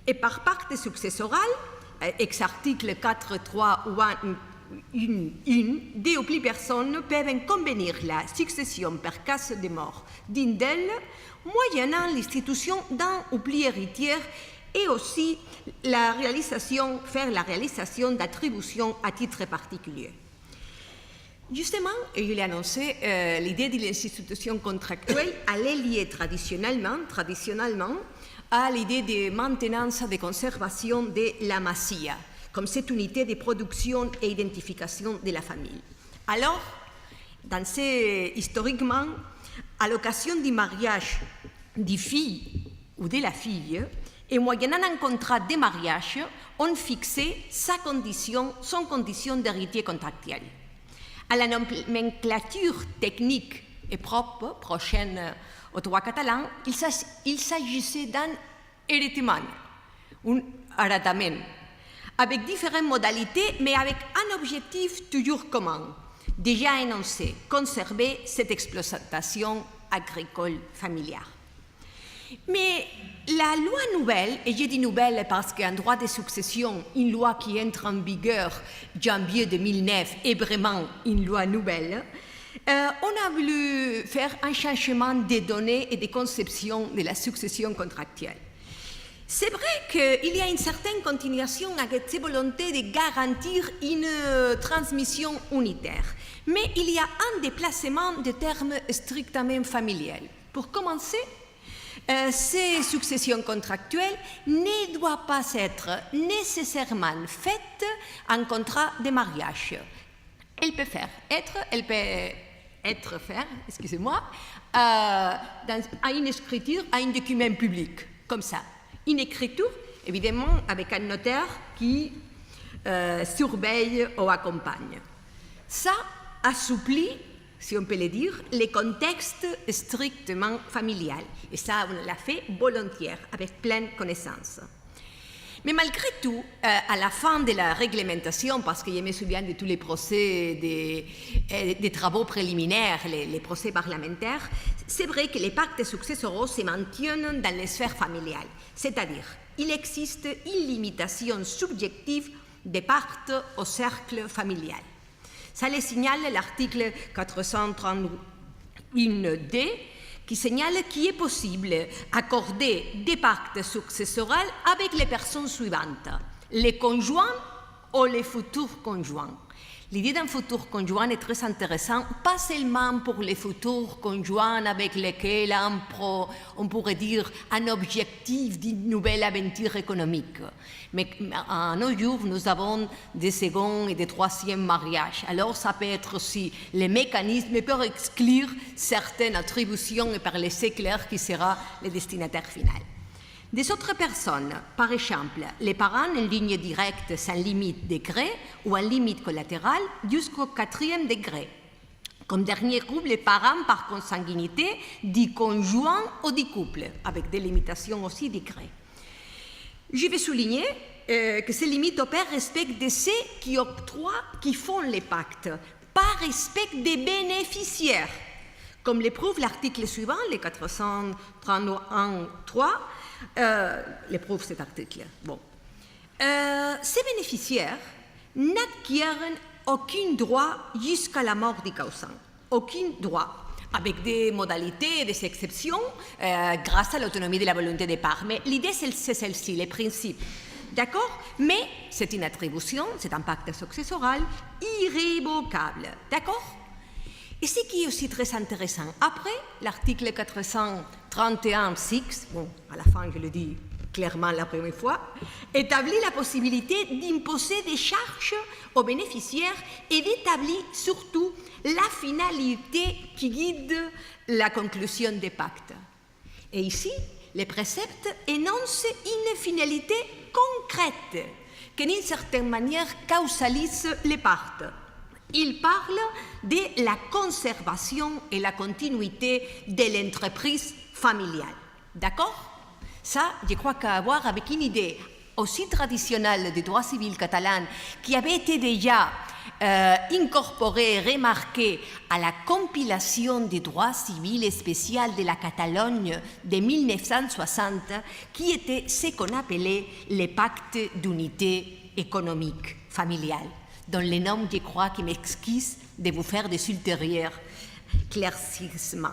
Et par pacte successoral, ex-article 4.3 ou 1, deux ou plus personnes peuvent convenir la succession per cas de mort d'une d'elles, moyennant l'institution d'un ou plus héritier, et aussi faire la réalisation d'attributions à titre particulier. Justement, et je l'ai annoncé, l'idée de l'institution contractuelle allait lier traditionnellement à l'idée de maintenance et de conservation de la masia, comme cette unité de production et identification de la famille. Alors, historiquement, à l'occasion du mariage du fils ou de la fille, et moyennant un contrat de mariage, on fixait son condition d'héritier contractuel. À la nomenclature technique et propre, prochaine au droit catalan, il s'agissait d'un héritiement, un heretament, avec différentes modalités, mais avec un objectif toujours commun, déjà énoncé, conserver cette exploitation agricole familiale. Mais la loi nouvelle, et je dis nouvelle parce qu'en droit de succession, une loi qui entre en vigueur janvier 2009 est vraiment une loi nouvelle, on a voulu faire un changement des données et des conceptions de la succession contractuelle. C'est vrai qu'il y a une certaine continuation avec cette volonté de garantir une transmission unitaire, mais il y a un déplacement de termes strictement familial. Pour commencer, ces successions contractuelles ne doivent pas être nécessairement faites en contrat de mariage. Elle peut être faite à une écriture, à un document public, comme ça. Une écriture, évidemment, avec un notaire qui surveille ou accompagne. Ça assouplit si on peut le dire, le contexte strictement familial. Et ça, on l'a fait volontiers, avec pleine connaissance. Mais malgré tout, à la fin de la réglementation, parce que je me souviens de tous les procès des travaux préliminaires, les procès parlementaires, c'est vrai que les pactes successoraux se maintiennent dans les sphères familiales. C'est-à-dire, il existe une limitation subjective des pactes au cercle familial. Ça le signale l'article 431D, qui signale qu'il est possible d'accorder des pactes successoraux avec les personnes suivantes, les conjoints ou les futurs conjoints. L'idée d'un futur conjoint est très intéressante, pas seulement pour les futurs conjoints avec lesquels on pourrait dire un objectif d'une nouvelle aventure économique, mais à nos jours, nous avons des seconds et des troisièmes mariages. Alors, ça peut être aussi les mécanismes pour exclure certaines attributions et par laisser clair qui sera le destinataire final. Des autres personnes, par exemple, les parents en ligne directe sans limite de degré ou en limite collatérale jusqu'au 4e degré. Comme dernier groupe, les parents par consanguinité du conjoint ou du couple, avec des limitations aussi de degré. Je vais souligner que ces limites opèrent respect de ceux qui octroient, qui font les pactes, pas respect des bénéficiaires, comme le prouve l'article suivant, le 431.3, l'éprouve cet article. Bon. Ces bénéficiaires n'acquièrent aucun droit jusqu'à la mort du causant. Aucun droit. Avec des modalités, des exceptions, grâce à l'autonomie de la volonté des parts. Mais l'idée, c'est celle-ci, les principes. D'accord? Mais c'est une attribution, c'est un pacte successoral irrévocable. D'accord? Et ce qui est aussi très intéressant, après l'article 431.6, bon, à la fin je le dis clairement la première fois, établit la possibilité d'imposer des charges aux bénéficiaires et d'établir surtout la finalité qui guide la conclusion des pactes. Et ici, les préceptes énoncent une finalité concrète qui, d'une certaine manière, causalise les pactes. Il parle de la conservation et la continuité de l'entreprise familiale. D'accord? Ça, je crois qu'à voir avec une idée aussi traditionnelle du droit civil catalan qui avait été déjà incorporée, remarquée à la compilation des droits civils spéciaux de la Catalogne de 1960, qui était ce qu'on appelait les pactes d'unité économique familiale, dont les noms, je crois, qui m'excusent de vous faire des ultérieurs éclaircissements.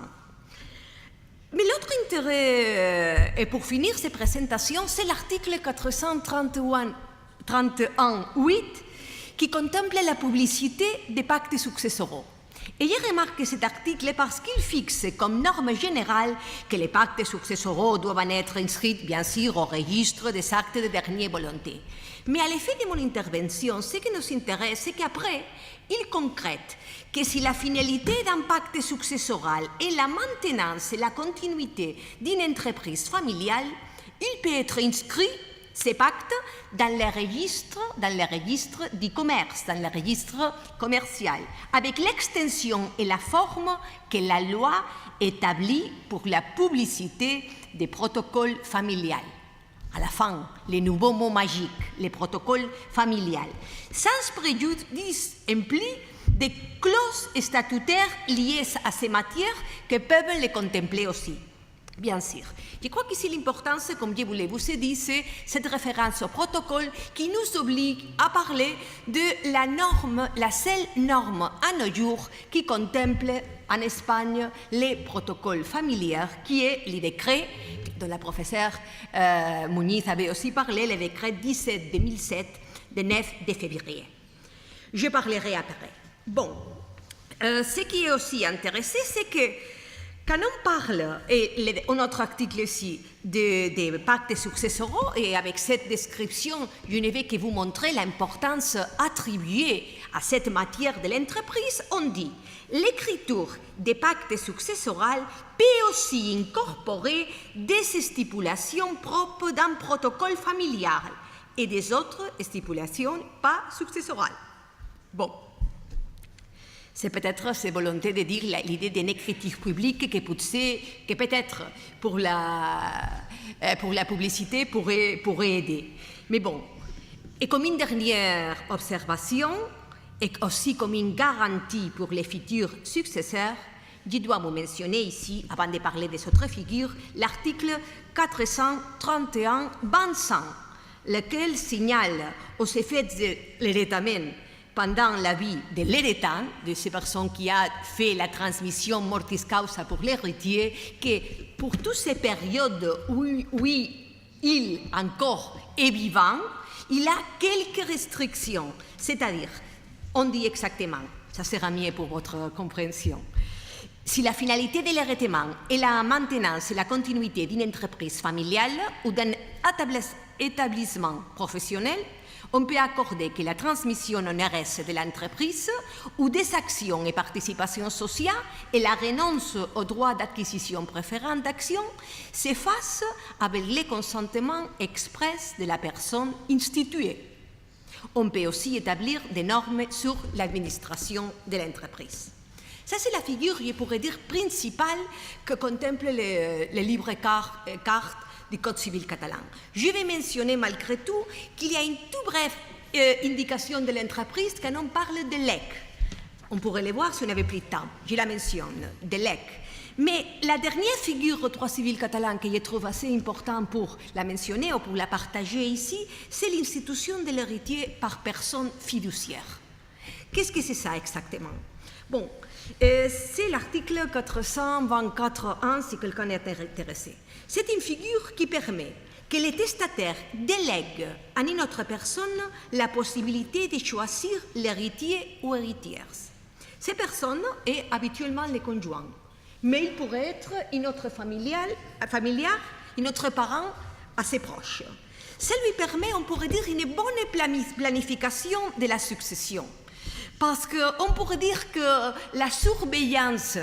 Mais l'autre intérêt, et pour finir cette présentation, c'est l'article 431.8 qui contemple la publicité des pactes successoraux. Et j'ai remarqué cet article parce qu'il fixe comme norme générale que les pactes successoraux doivent être inscrits, bien sûr, au registre des actes de dernière volonté. Mais à l'effet de mon intervention, ce qui nous intéresse, c'est qu'après, il concrète que si la finalité d'un pacte successoral est la maintenance et la continuité d'une entreprise familiale, il peut être inscrit, ces pactes, dans les registres du commerce, dans le registre commercial, avec l'extension et la forme que la loi établit pour la publicité des protocoles familiaux. À la fin, les nouveaux mots magiques, les protocoles familiales, sans préjudice implique des clauses statutaires liées à ces matières que peuvent les contempler aussi, bien sûr. Je crois qu'ici l'importance, comme je vous ai dit, c'est cette référence au protocole qui nous oblige à parler de la norme, la seule norme à nos jours qui contemple en Espagne les protocoles familiaux, qui est le décret dont la professeure Muñiz avait aussi parlé, le décret 17-2007 de 9 de février. Je parlerai après. Bon, ce qui est aussi intéressant, c'est que quand on parle, et notre article ici, des pactes successoraux, et avec cette description, je ne vais que vous montrer l'importance attribuée à cette matière de l'entreprise, on dit l'écriture des pactes successoraux peut aussi incorporer des stipulations propres d'un protocole familial et des autres stipulations pas successorales. Bon. C'est peut-être cette volonté de dire l'idée d'une écriture publique que peut-être pour la publicité pourrait aider. Mais bon, et comme une dernière observation, et aussi comme une garantie pour les futurs successeurs, je dois vous mentionner ici, avant de parler des autres figures, l'article 431-25, lequel signale aux effets de l'héritage pendant la vie de l'héritant, de ces personnes qui a fait la transmission mortis causa pour l'héritier, que pour toutes ces périodes où il encore est vivant, il a quelques restrictions, c'est-à-dire, on dit exactement, ça sera mieux pour votre compréhension, si la finalité de l'héritement est la maintenance et la continuité d'une entreprise familiale ou d'un établissement professionnel, on peut accorder que la transmission en RS de l'entreprise ou des actions et participations sociales et la renonce au droit d'acquisition préférent d'actions s'effacent avec le consentement express de la personne instituée. On peut aussi établir des normes sur l'administration de l'entreprise. Ça, c'est la figure, je pourrais dire, principale que contemple les livres cartes du Code civil catalan. Je vais mentionner malgré tout qu'il y a une toute brève indication de l'entreprise quand on parle de l'EC. On pourrait le voir si on avait plus de temps. Je la mentionne, de l'EC. Mais la dernière figure au droit civil catalan que je trouve assez importante pour la mentionner ou pour la partager ici, c'est l'institution de l'héritier par personne fiduciaire. Qu'est-ce que c'est ça exactement? Bon, c'est l'article 424.1 si quelqu'un est intéressé. C'est une figure qui permet que les testataires délèguent à une autre personne la possibilité de choisir l'héritier ou héritière. Ces personnes est habituellement les conjoints, mais il pourrait être une autre familiar, un autre parent assez proche. Ça lui permet, on pourrait dire, une bonne planification de la succession. Parce qu'on pourrait dire que la surveillance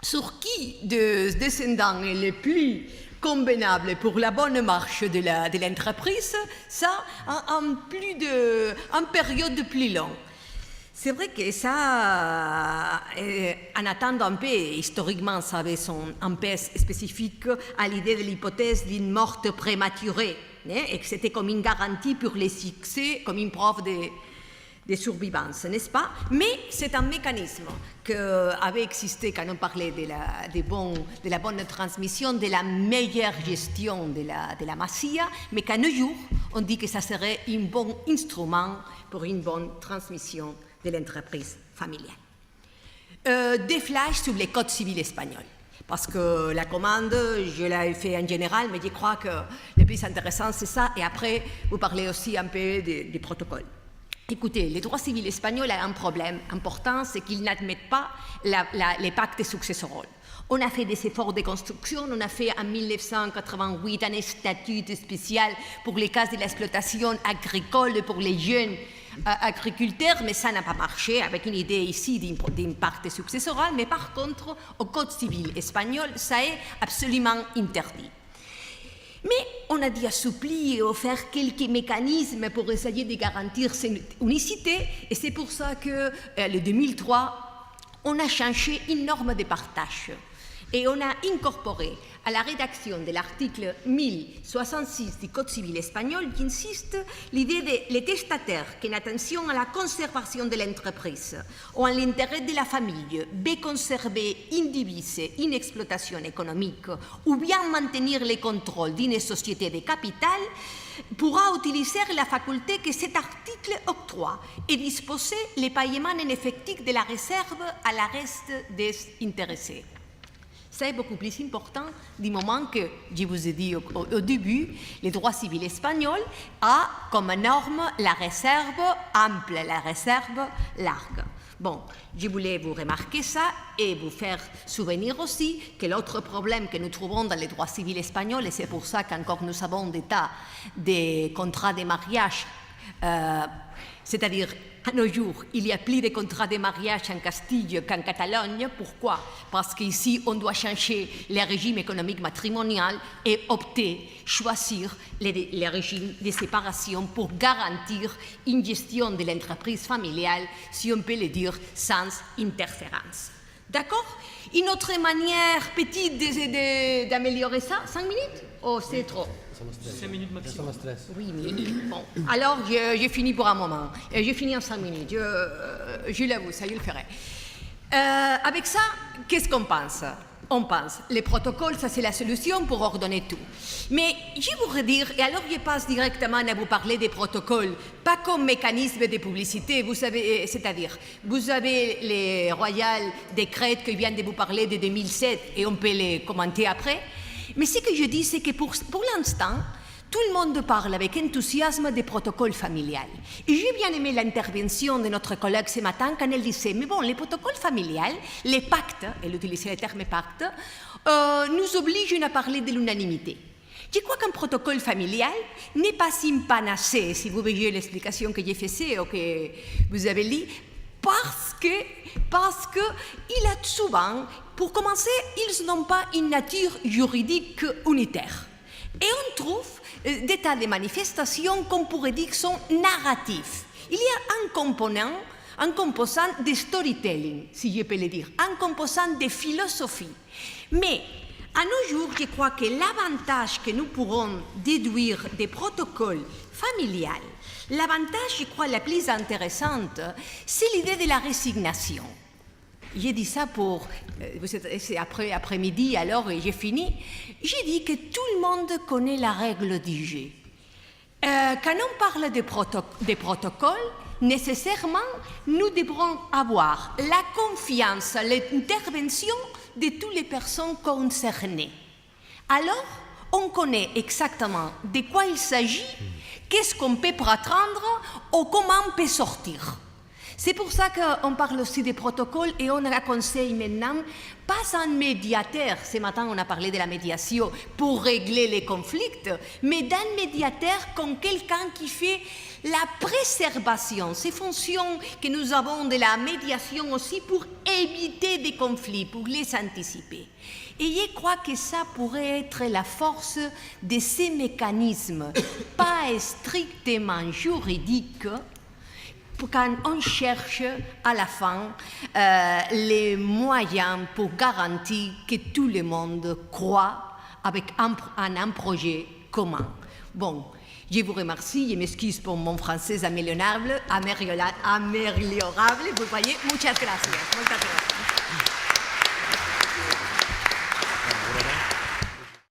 sur qui des descendants est le plus convenable pour la bonne marche de l'entreprise, ça en période plus longue. C'est vrai que ça, en attendant un peu, historiquement, ça avait un pèse spécifique à l'idée de l'hypothèse d'une mort prématurée, et que c'était comme une garantie pour les succès, comme une preuve de survivance, n'est-ce pas? Mais c'est un mécanisme qui avait existé quand on parlait de la bonne transmission, de la meilleure gestion de la massia, mais qu'à nos jours, on dit que ça serait un bon instrument pour une bonne transmission de l'entreprise familiale. Des flashs sur le code civil espagnol. Parce que la commande, je l'ai fait en général, mais je crois que le plus intéressant, c'est ça. Et après, vous parlez aussi un peu des protocoles. Écoutez, le droit civil espagnol a un problème important, c'est qu'il n'admet pas les pactes successoraux. On a fait des efforts de construction, on a fait en 1988 un statut spécial pour les cas de l'exploitation agricole pour les jeunes agriculteurs, mais ça n'a pas marché avec une idée ici d'un pacte successoral, mais par contre, au Code civil espagnol, ça est absolument interdit. Mais on a dû assouplir et faire quelques mécanismes pour essayer de garantir cette unicité, et c'est pour ça que, le 2003, on a changé une norme de partage. Et on a incorporé à la rédaction de l'article 1066 du Code civil espagnol qui insiste l'idée de les testataires qui, en attention à la conservation de l'entreprise ou en l'intérêt de la famille, veut conserver indivisé une exploitation économique ou bien maintenir le contrôle d'une société de capital, pourra utiliser la faculté que cet article octroie et disposer le paiement en effectif de la réserve à la reste des intéressés. C'est beaucoup plus important du moment que, je vous ai dit au début, le droit civil espagnol a comme norme la réserve ample, la réserve large. Bon, je voulais vous remarquer ça et vous faire souvenir aussi que l'autre problème que nous trouvons dans le droit civil espagnol, et c'est pour ça qu'encore nous avons des tas de contrats de mariage, c'est-à-dire À nos jours, il y a plus de contrats de mariage en Castille qu'en Catalogne. Pourquoi? Parce qu'ici, on doit changer le régime économique matrimonial et choisir les régimes de séparation pour garantir une gestion de l'entreprise familiale, si on peut le dire, sans interférence. D'accord? Une autre manière petite d'améliorer ça, 5 minutes? Oh, c'est trop. 5 minutes maximum. Oui, mais bon. Alors, j'ai fini pour un moment. J'ai fini en 5 minutes. Je l'avoue, ça, je le ferai. Avec ça, qu'est-ce qu'on pense? On pense, les protocoles, ça c'est la solution pour ordonner tout. Mais je voudrais dire, et alors je passe directement à vous parler des protocoles, pas comme mécanisme de publicité, vous savez, c'est-à-dire, vous avez les royal décrets que viennent de vous parler de 2007 et on peut les commenter après. Mais ce que je dis, c'est que pour l'instant, tout le monde parle avec enthousiasme des protocoles familiales. Et j'ai bien aimé l'intervention de notre collègue ce matin quand elle disait, mais bon, les protocoles familiales, les pactes, elle utilisait le terme pacte, nous obligent à parler de l'unanimité. Je crois qu'un protocole familial n'est pas une panacée, si vous voyez l'explication que j'ai faite ou que vous avez lu, parce que il a souvent, pour commencer, ils n'ont pas une nature juridique unitaire. Et on trouve des tas de manifestations qu'on pourrait dire sont narratives. Il y a un composant de storytelling, si je peux le dire, un composant de philosophie. Mais à nos jours, je crois que l'avantage que nous pourrons déduire des protocoles familiales, l'avantage, je crois, la plus intéressante, c'est l'idée de la résignation. J'ai dit ça c'est après-midi, alors j'ai fini. J'ai dit que tout le monde connaît la règle du jeu. Quand on parle des protocoles, nécessairement, nous devrons avoir la confiance, l'intervention de toutes les personnes concernées. Alors, on connaît exactement de quoi il s'agit, qu'est-ce qu'on peut prendre ou comment on peut sortir. C'est pour ça qu'on parle aussi des protocoles et on conseille maintenant pas un médiateur, ce matin on a parlé de la médiation pour régler les conflits, mais d'un médiateur comme quelqu'un qui fait la préservation, ces fonctions que nous avons de la médiation aussi pour éviter des conflits, pour les anticiper. Et je crois que ça pourrait être la force de ces mécanismes, pas strictement juridiques, quand on cherche à la fin les moyens pour garantir que tout le monde croit avec un projet commun. Bon, je vous remercie, je m'excuse pour mon français améliorable, vous voyez, muchas gracias.